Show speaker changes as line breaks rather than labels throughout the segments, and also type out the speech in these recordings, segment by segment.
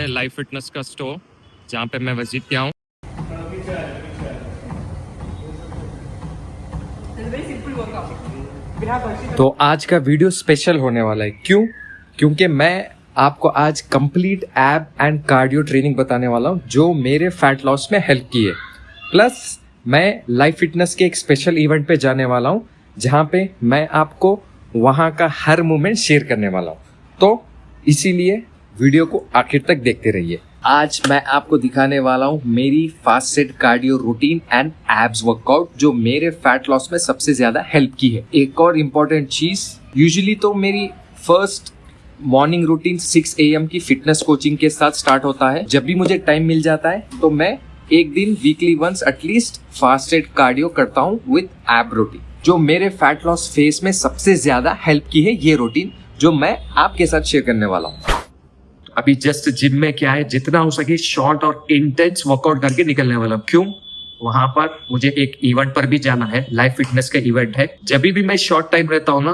Life fitness का store जहाँ पे मैं विजिट किया हूँ। तो आज का वीडियो स्पेशल होने वाला है। क्यों? क्योंकि मैं आपको आज कंप्लीट एब एंड कार्डियो ट्रेनिंग बताने वाला हूँ जो मेरे फैट लॉस में हेल्प की है। प्लस मैं लाइफ फिटनेस के एक स्पेशल इवेंट पे जाने वाला हूँ जहाँ पे मैं आपको वहाँ का हर मोमेंट शेयर करने वाला हूँ। तो इसीलिए वीडियो को आखिर तक देखते रहिए। आज मैं आपको दिखाने वाला हूँ मेरी fast set cardio routine and abs workout जो मेरे फैट लॉस में सबसे ज्यादा हेल्प की है। एक और इम्पोर्टेंट चीज, यूजुअली तो मेरी फर्स्ट मॉर्निंग रूटीन 6 AM की फिटनेस कोचिंग के साथ स्टार्ट होता है। जब भी मुझे टाइम मिल जाता है तो मैं एक दिन weekly once at least fasted cardio करता हूँ विद एब रूटीन जो मेरे फैट लॉस फेज में सबसे ज्यादा हेल्प की है। ये रूटीन जो मैं आपके साथ शेयर करने वाला हूँ। अभी जस्ट जिम में क्या है, जितना हो सके शॉर्ट और इंटेंस वर्कआउट करके निकलने वाला हूँ। क्यों? वहां पर मुझे एक इवेंट पर भी जाना है, लाइफ फिटनेस का इवेंट है। जब भी मैं शॉर्ट टाइम रहता हूँ ना,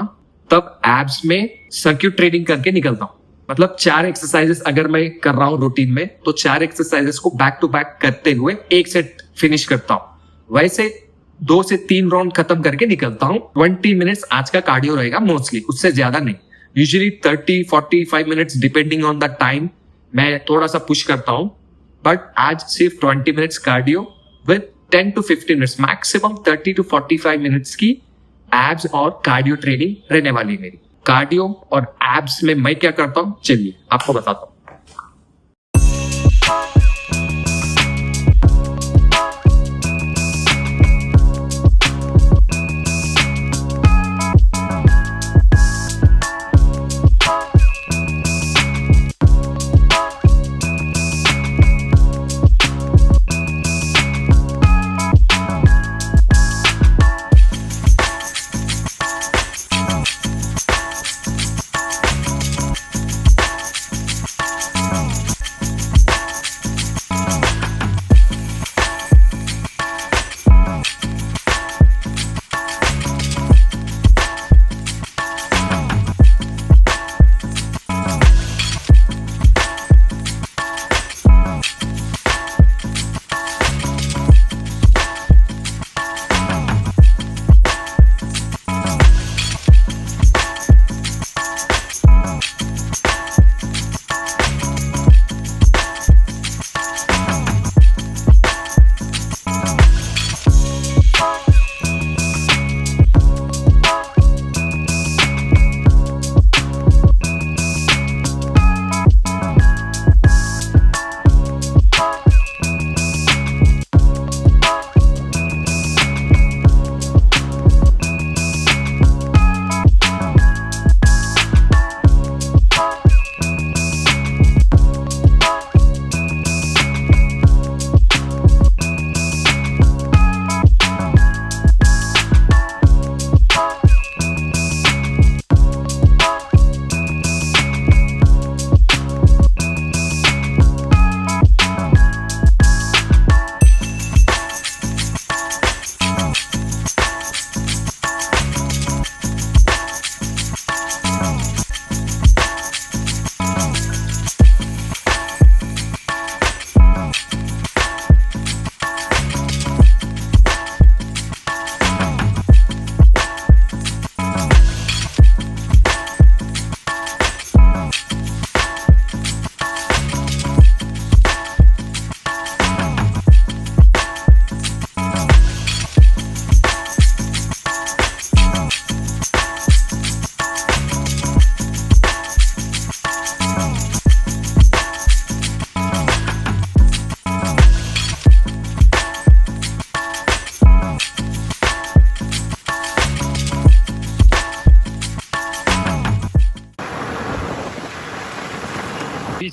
तब एब्स में सर्क्यूट ट्रेनिंग करके निकलता हूँ। मतलब 4 एक्सरसाइजेस अगर मैं कर रहा हूँ रूटीन में, तो 4 एक्सरसाइजेस को बैक टू बैक करते हुए एक सेट फिनिश करता हूँ। वैसे 2 से 3 राउंड खत्म करके निकलता हूँ। 20 मिनट्स आज का कार्डियो रहेगा मोस्टली, उससे ज्यादा नहीं। Usually 30-45 minutes depending on the time मैं थोड़ा सा पुश करता हूँ, बट आज सिर्फ 20 minutes cardio with 10 to 15 minutes, maximum 30 to 45 minutes की एब्स और कार्डियो ट्रेनिंग रहने वाली है मेरी। कार्डियो और एब्स में मैं क्या करता हूँ, चलिए आपको बताता हूँ।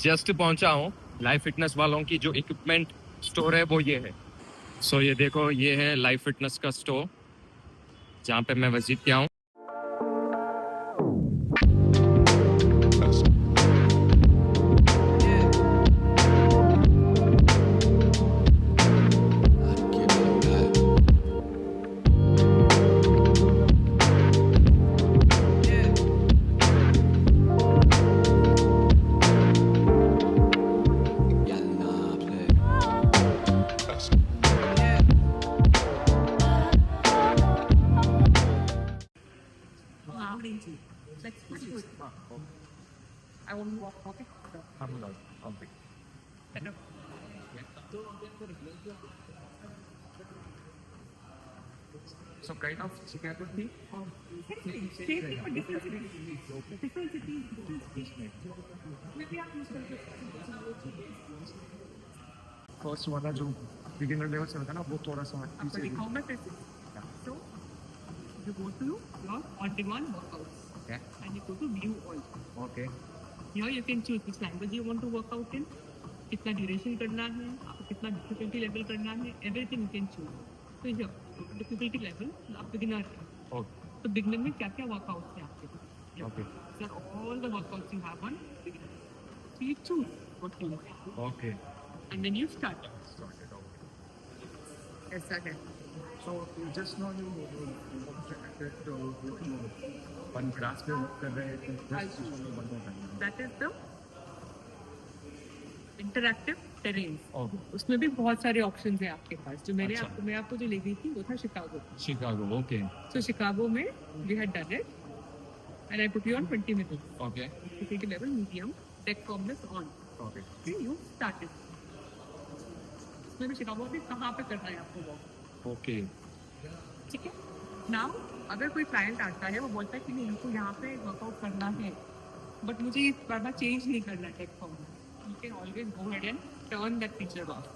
जस्ट पहुंचा हूँ। लाइफ फिटनेस वालों की जो इक्विपमेंट स्टोर है वो ये है। सो ये देखो, ये है लाइफ फिटनेस का स्टोर जहाँ पे मैं विजिट किया हूँ।
round into. Like smooth. I want to walk pocket. Better.
So kind of Chicago thing.
Same thing, but different cities. Different cities. Maybe आप use करते
फर्स्ट वाला जो बिगिनर लेवल से होता है ना वो थोड़ा सा
आपको दिखाऊं मैं फिर से. So you go to your on-demand workouts
Okay.
and you go to view all.
Okay
Here you can choose which language you want to work out in, कितना ड्यूरेशन करना है, आपको कितना डिफिकल्टी लेवल करना है, एवरीथिंग यू कैन चूज. तो here difficulty level आप beginner है.
ओके
तो बिगिनर में क्या क्या वर्कआउट्स हैं आपके पास?
Okay.
These are all the workouts you have on beginner. So you choose what you want
okay
and then you start. ऐसा है.
So you just know you one grass पे work कर रहे हैं तो
That is the interactive terrain.
Okay
उसमें भी बहुत सारे ऑप्शंस हैं आपके पास. जो
अच्छा.
मैं आपको जो ले गई थी वो था Chicago.
Chicago okay
So Chicago में we had done it and I put you on 20 minutes.
Okay
Difficulty level medium, tech firmness on.
Okay
Then you started. इसमें भी शिकागो में कहाँ पे करना है आपको walk.
ओके
ठीक है. Now अगर कोई क्लाइंट आता है वो बोलता है कि नहीं हमको यहाँ पे वर्कआउट करना है बट मुझे ये बार बार चेंज नहीं करना टेक फॉर्म में. You can always go ahead and turn that feature off.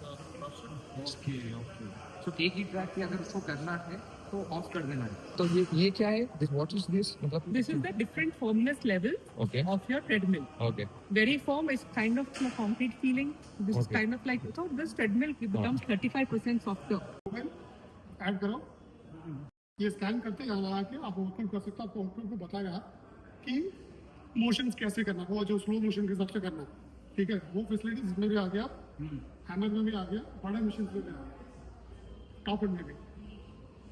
Okay okay so एक ही ट्रैक पे अगर उसको करना है तो ऑफ कर देना है. तो ये क्या है दिस व्हाट इज दिस मतलब
This is the different firmness level
okay
of your treadmill.
Okay
Very firm is kind of a concrete feeling. This is
Okay.
kind of like so this treadmill becomes 35% softer.
Add करो. ये scan करते यहाँ लगा के आप open कर सकते हो. आपको ओपन को बताएगा कि मोशंस कैसे करना है, वो जो स्लो मोशन के हिसाब से करना है. ठीक है, वो फैसिलिटीज इसमें भी आ गया, हैमर में भी आ गया, बड़े मशीन में भी आ गया, टॉप एंड में भी.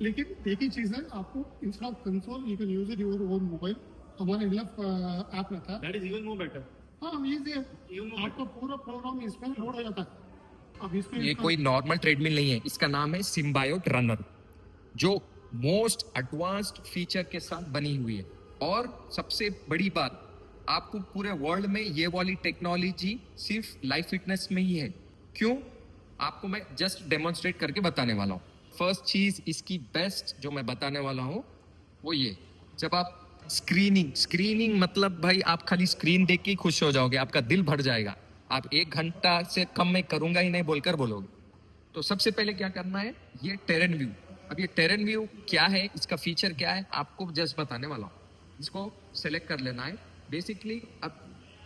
लेकिन एक ही चीज़ है, आपको instead of console you can use it your own mobile. हमारे इनफ ऐप रहता है.
That is even more better.
हाँ ईजी है. आपका पूरा प्रोग्राम इसमें लोड हो जाता है. अब इसको
ये कोई नॉर्मल ट्रेडमिल नहीं है. इसका नाम है सिम्बायोट रनर जो मोस्ट एडवांस्ड फीचर के साथ बनी हुई है. और सबसे बड़ी बात आपको पूरे वर्ल्ड में ये वाली टेक्नोलॉजी सिर्फ लाइफ फिटनेस में ही है. क्यों? आपको मैं जस्ट डेमोन्स्ट्रेट करके बताने वाला हूँ. फर्स्ट चीज इसकी बेस्ट जो मैं बताने वाला हूँ वो ये, जब आप स्क्रीनिंग मतलब भाई आप खाली स्क्रीन देख के ही खुश हो जाओगे, आपका दिल भर जाएगा. आप 1 घंटा से कम में करूंगा ही नहीं बोलकर बोलोगे. तो सबसे पहले क्या करना है, ये टेरेन व्यू. अब ये टेरेन व्यू क्या है, इसका फीचर क्या है, आपको जस्ट बताने वाला हूँ. इसको सेलेक्ट कर लेना है. बेसिकली अब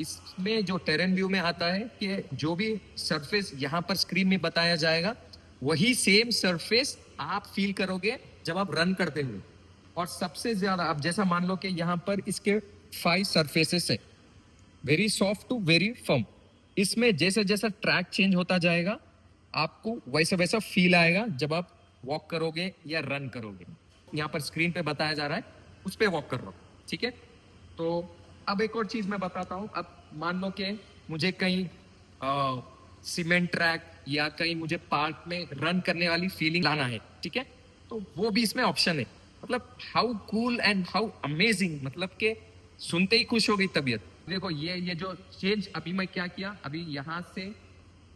इसमें जो टेरेन व्यू में आता है कि जो भी सरफेस यहाँ पर स्क्रीन में बताया जाएगा वही सेम सरफेस आप फील करोगे जब आप रन करते हुए. और सबसे ज्यादा आप जैसा मान लो कि यहाँ पर इसके 5 सरफेसेस है, very soft to very firm. इसमें जैसे जैसा ट्रैक चेंज होता जाएगा आपको वैसा वैसा फील आएगा जब आप वॉक करोगे या रन करोगे. यहाँ पर स्क्रीन पे बताया जा रहा है उस पर वॉक कर लो. ठीक है. तो अब एक और चीज मैं बताता हूँ. अब मान लो कि मुझे कहीं सीमेंट ट्रैक या कहीं मुझे पार्क में रन करने वाली फीलिंग लाना है. ठीक है. तो वो भी इसमें ऑप्शन है. मतलब how cool and how amazing, मतलब कि सुनते ही खुश हो गई तबीयत. देखो ये जो चेंज अभी मैं क्या किया, अभी यहाँ से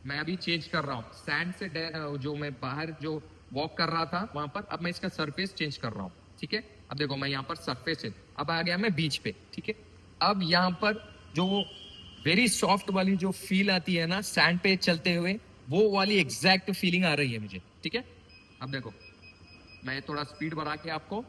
मैं अभी चेंज कर रहा हूँ सैंड से जो मैं बाहर जो वॉक कर रहा था वहां पर, अब मैं इसका सरफेस चेंज कर रहा हूँ. ठीक है. अब देखो मैं यहाँ पर सरफेस है, अब आ गया मैं बीच पे. ठीक है. अब यहाँ पर जो वेरी सॉफ्ट वाली जो फील आती है ना सैंड पे चलते हुए, वो वाली एग्जैक्ट फीलिंग आ रही है मुझे. ठीक है. अब देखो मैं थोड़ा स्पीड बढ़ा के आपको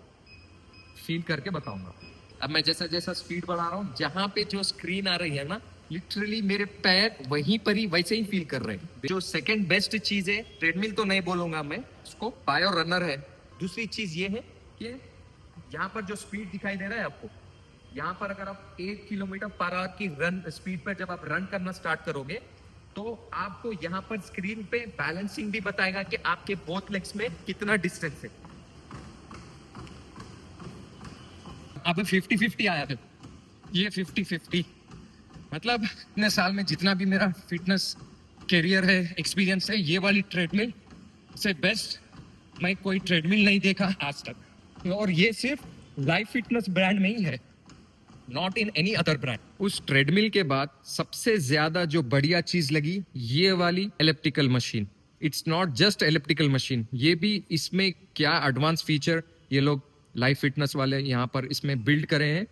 फील करके बताऊंगा. अब मैं जैसा जैसा स्पीड बढ़ा रहा हूँ, जहाँ पे जो स्क्रीन आ रही है ना, लिटरली मेरे पैर वहीं पर ही वैसे ही फील कर रहे हैं. जो सेकंड बेस्ट चीज है, ट्रेडमिल तो नहीं बोलूंगा मैं उसको, बायो रनर है. दूसरी चीज ये है कि यहाँ पर जो स्पीड दिखाई दे रहा है आपको, यहाँ पर अगर आप 8 किलोमीटर पर आवर की रन स्पीड पर जब आप रन करना स्टार्ट करोगे तो आपको यहाँ पर स्क्रीन पे बैलेंसिंग भी बताएगा कि आपके बोथ लेग्स में कितना डिस्टेंस है. अब 50-50 आया था. ये 50-50 मतलब इतने साल में जितना भी मेरा फिटनेस करियर है, एक्सपीरियंस है, ये वाली ट्रेडमिल से बेस्ट मैं कोई ट्रेडमिल नहीं देखा आज तक. और ये सिर्फ लाइफ फिटनेस ब्रांड में ही है, not in any other brand. उस ट्रेडमिल के बाद सबसे ज्यादा जो बढ़िया चीज लगी ये वाली elliptical machine. It's not just elliptical machine, ये भी इसमें क्या एडवांस फीचर ये लोग लाइफ फिटनेस वाले यहाँ पर इसमें बिल्ड करे हैं।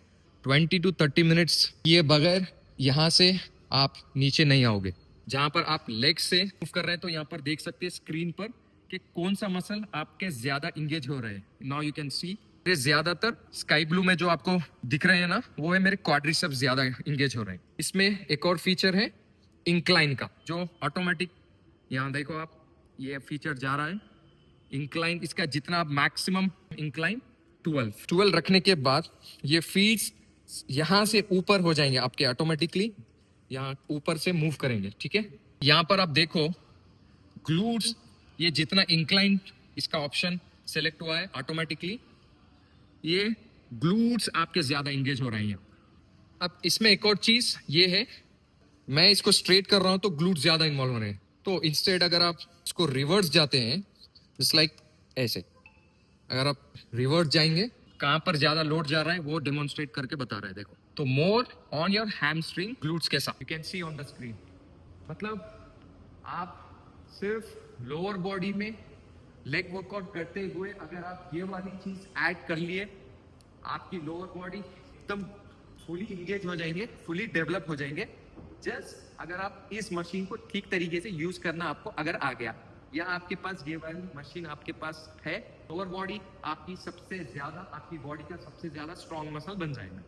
20 to 30 मिनट्स ये बगैर यहाँ से आप नीचे नहीं आओगे। जहाँ पर आप लेग से मूव कर रहे हैं तो यहाँ पर देख सकते हैं स्क्रीन पर कि कौन सा मसल आपके ज्यादा इंगेज हो रहे हैं। नाउ यू कैन सी ज्यादातर स्काई ब्लू में जो आपको दिख रहे हैं ना, वो है मेरे क्वाड्रिसेप्स ज्यादा इंगेज हो रहे हैं। इसमें एक और फीचर है इंक्लाइन का, जो ऑटोमेटिक, यहाँ देखो आप, ये फीचर जा रहा है इंक्लाइन। इसका जितना आप मैक्सिमम इंक्लाइन 12 रखने के बाद ये फीड्स यहाँ से ऊपर हो जाएंगे आपके, ऑटोमेटिकली यहाँ ऊपर से मूव करेंगे। ठीक है, यहाँ पर आप देखो ग्लूट्स, ये जितना इंक्लाइन इसका ऑप्शन सेलेक्ट हुआ है ऑटोमेटिकली, ये ग्लूट्स आपके ज्यादा इंगेज हो रहे हैं। अब इसमें एक और चीज ये है, मैं इसको स्ट्रेट कर रहा हूं तो ग्लूट्स ज्यादा इन्वॉल्व हो रहे हैं। तो इंस्टेड अगर आप इसको रिवर्स जाते हैं, जस्ट लाइक ऐसे, अगर आप रिवर्स जाएंगे कहां पर ज्यादा लोड जा रहा है वो डेमोन्स्ट्रेट करके बता रहा है। देखो, तो more on your hamstring glutes के साथ, you can see on the screen. मतलब आप सिर्फ लोअर बॉडी में लेग वर्कआउट करते हुए अगर आप ये वाली चीज ऐड कर लिए, आपकी लोअर बॉडी एकदम फुली इंगेज हो जाएंगे, फुली डेवलप हो जाएंगे। जस्ट अगर आप इस मशीन को ठीक तरीके से यूज करना आपको अगर आ गया, या आपके पास ये वाली मशीन आपके पास है, लोअर बॉडी आपकी सबसे ज्यादा, आपकी बॉडी का सबसे ज्यादा स्ट्रॉन्ग मसल बन जाएगा।